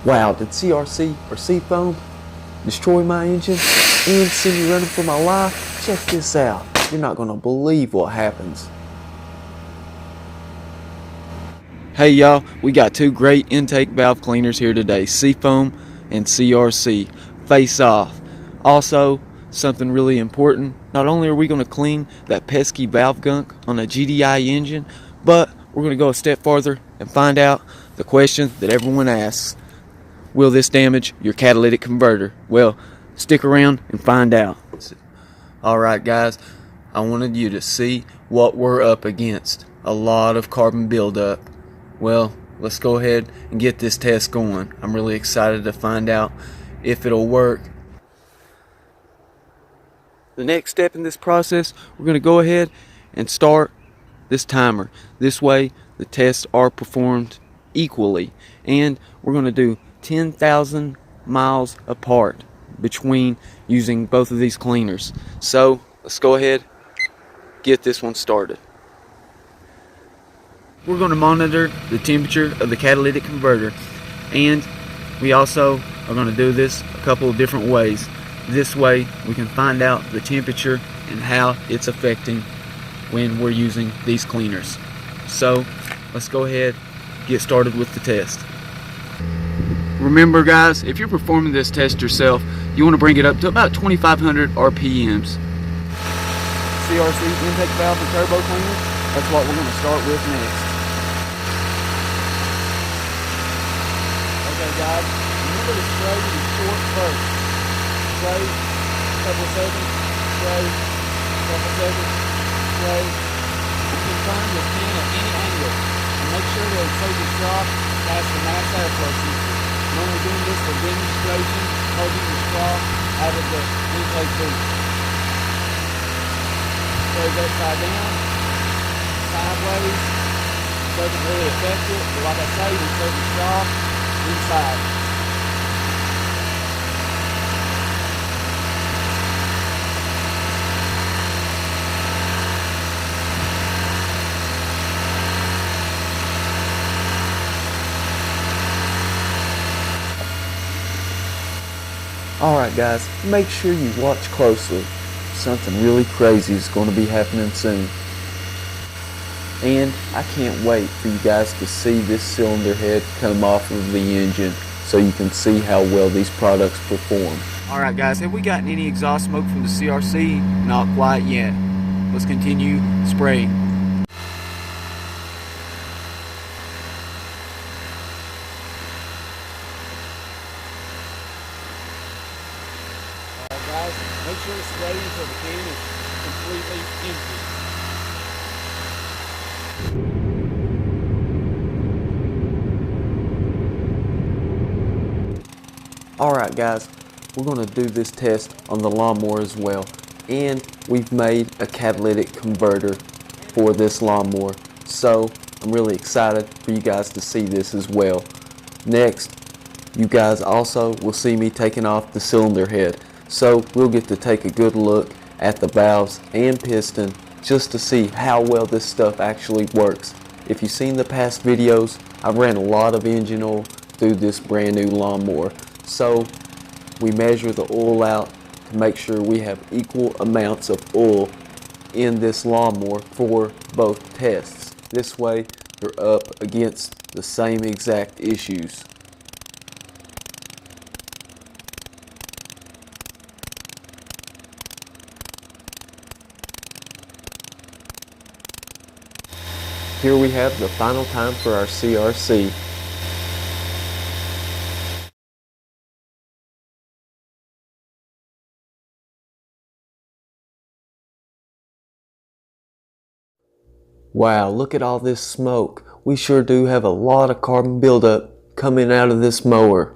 Wow, did CRC or seafoam destroy my engine and send me running for my life? Check this out. You're not gonna believe what happens. Hey y'all, we got two great intake valve cleaners here today, seafoam and CRC. Face off. Also, something really important, not only are we going to clean that pesky valve gunk on a GDI engine, but we're going to go a step farther and find out the question that everyone asks. Will this damage your catalytic converter? Well, stick around and find out. Alright guys, I wanted you to see what we're up against. A lot of carbon buildup. Well, let's go ahead and get this test going. I'm really excited to find out if it'll work. The next step in this process, we're going to go ahead and start this timer. This way the tests are performed equally, and we're going to do 10,000 miles apart between using both of these cleaners. So let's go ahead, get this one started. We're going to monitor the temperature of the catalytic converter, and we also are going to do this a couple of different ways. This way we can find out the temperature and how it's affecting when we're using these cleaners. So let's go ahead and get started with the test. Remember guys, if you're performing this test yourself, you want to bring it up to about 2,500 RPMs. CRC intake valve and turbo cleaner, that's what we're going to start with next. Okay guys, remember to spray the short first. Spray, couple seconds, spray, couple seconds, spray. You can turn your can at any angle and make sure that it stays trough past the mass airflow sensor. I'm only doing this for demonstration, holding the straw out of the intake boot. Sprays upside down, sideways. Doesn't really affect it, but like I say, we spray the straw inside. Alright guys, make sure you watch closely. Something really crazy is going to be happening soon. And I can't wait for you guys to see this cylinder head come off of the engine so you can see how well these products perform. Alright guys, have we gotten any exhaust smoke from the CRC? Not quite yet. Let's continue spraying. Guys, make sure to spray until the can is completely empty. Alright guys, we're going to do this test on the lawnmower as well. And we've made a catalytic converter for this lawnmower. So I'm really excited for you guys to see this as well. Next, you guys also will see me taking off the cylinder head. So we'll get to take a good look at the valves and piston just to see how well this stuff actually works. If you've seen the past videos, I ran a lot of engine oil through this brand new lawnmower. So we measure the oil out to make sure we have equal amounts of oil in this lawnmower for both tests. This way they're up against the same exact issues. Here we have the final time for our CRC. Wow, look at all this smoke. We sure do have a lot of carbon buildup coming out of this mower.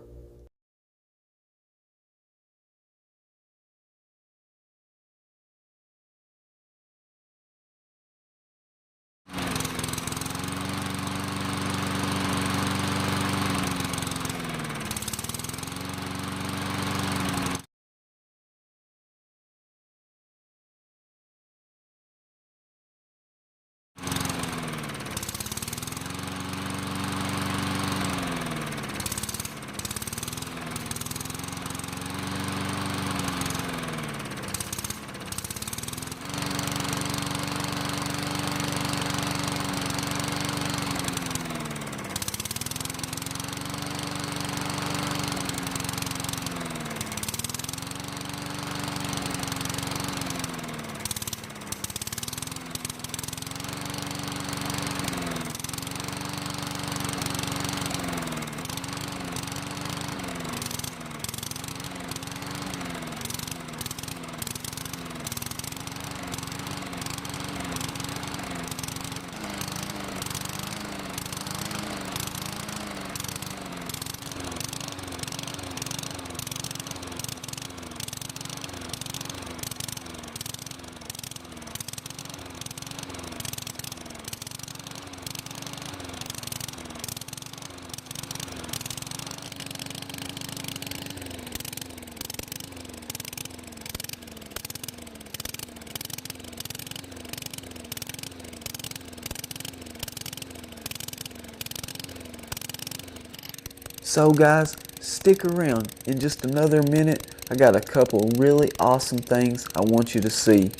So guys, stick around. In just another minute, I got a couple really awesome things I want you to see.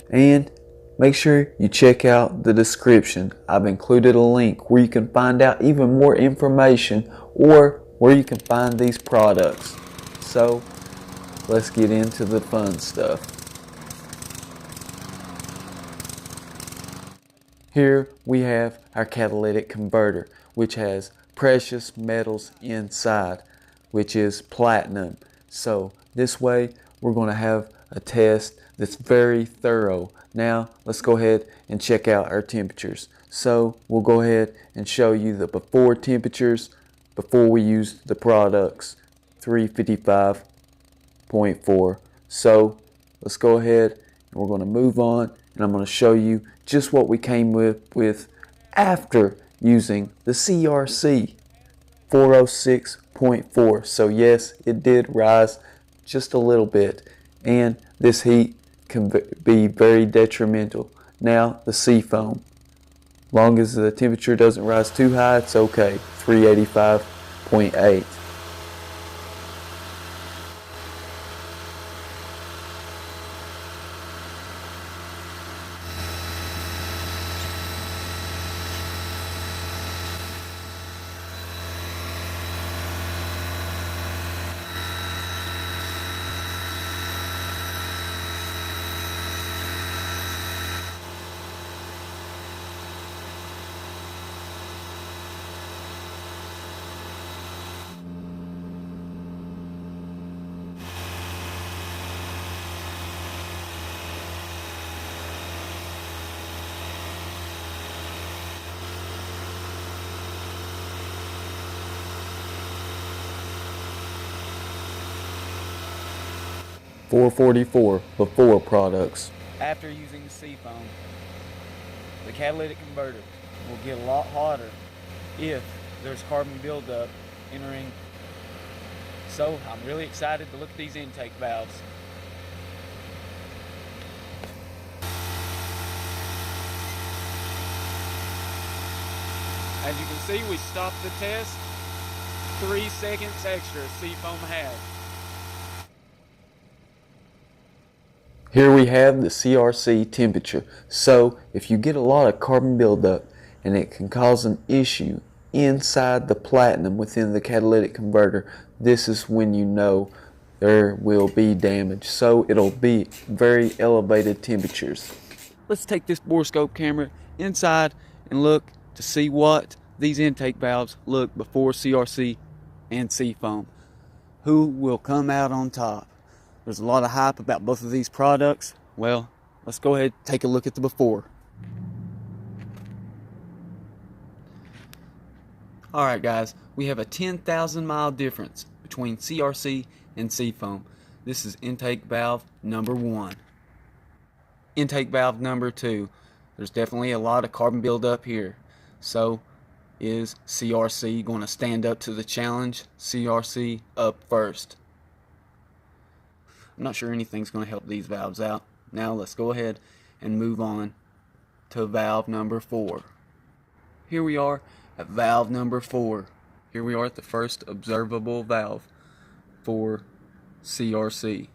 And make sure you check out the description. I've included a link where you can find out even more information or where you can find these products. So let's get into the fun stuff. Here we have our catalytic converter, which has precious metals inside, which is platinum. So this way we're going to have a test that's very thorough. Now let's go ahead and check out our temperatures. So we'll go ahead and show you the before temperatures before we use the products, 355.4. So let's go ahead and we're going to move on, and I'm going to show you just what we came with after using the CRC 406.4. So yes, it did rise just a little bit, and this heat can be very detrimental. Now the seafoam, long as the temperature doesn't rise too high, it's okay. 385.8. $444 before products. After using the seafoam, the catalytic converter will get a lot hotter if there's carbon buildup entering. So I'm really excited to look at these intake valves. As you can see, we stopped the test. 3 seconds extra seafoam had. Here we have the CRC temperature. So if you get a lot of carbon buildup and it can cause an issue inside the platinum within the catalytic converter, this is when you know there will be damage. So it'll be very elevated temperatures. Let's take this borescope camera inside and look to see what these intake valves look before CRC and seafoam. Who will come out on top? There's a lot of hype about both of these products. Well, let's go ahead and take a look at the before. Alright guys, we have a 10,000 mile difference between CRC and seafoam. This is intake valve number 1. Intake valve number 2. There's definitely a lot of carbon buildup here. So, is CRC going to stand up to the challenge? CRC up first. I'm not sure anything's going to help these valves out. Now let's go ahead and move on to valve number 4. Here we are at valve number 4. Here we are at the first observable valve for CRC.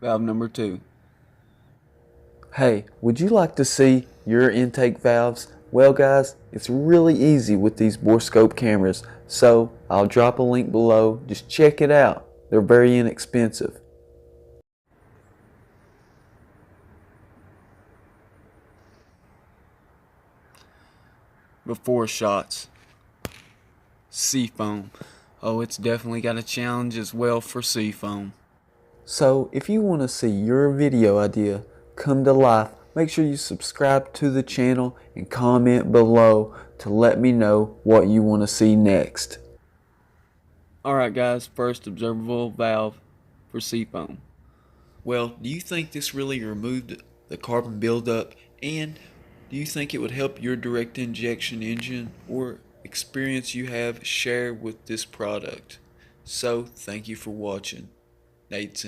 Valve number 2. Hey, would you like to see your intake valves? Well guys, it's really easy with these borescope cameras. So I'll drop a link below. Just check it out. They're very inexpensive. Before shots. Seafoam. Oh, it's definitely got a challenge as well for seafoam. So if you want to see your video idea come to life, make sure you subscribe to the channel and comment below to let me know what you want to see next. Alright guys, first observable valve for seafoam. Well, do you think this really removed the carbon buildup, and do you think it would help your direct injection engine or experience you have share with this product? So, thank you for watching. Nate's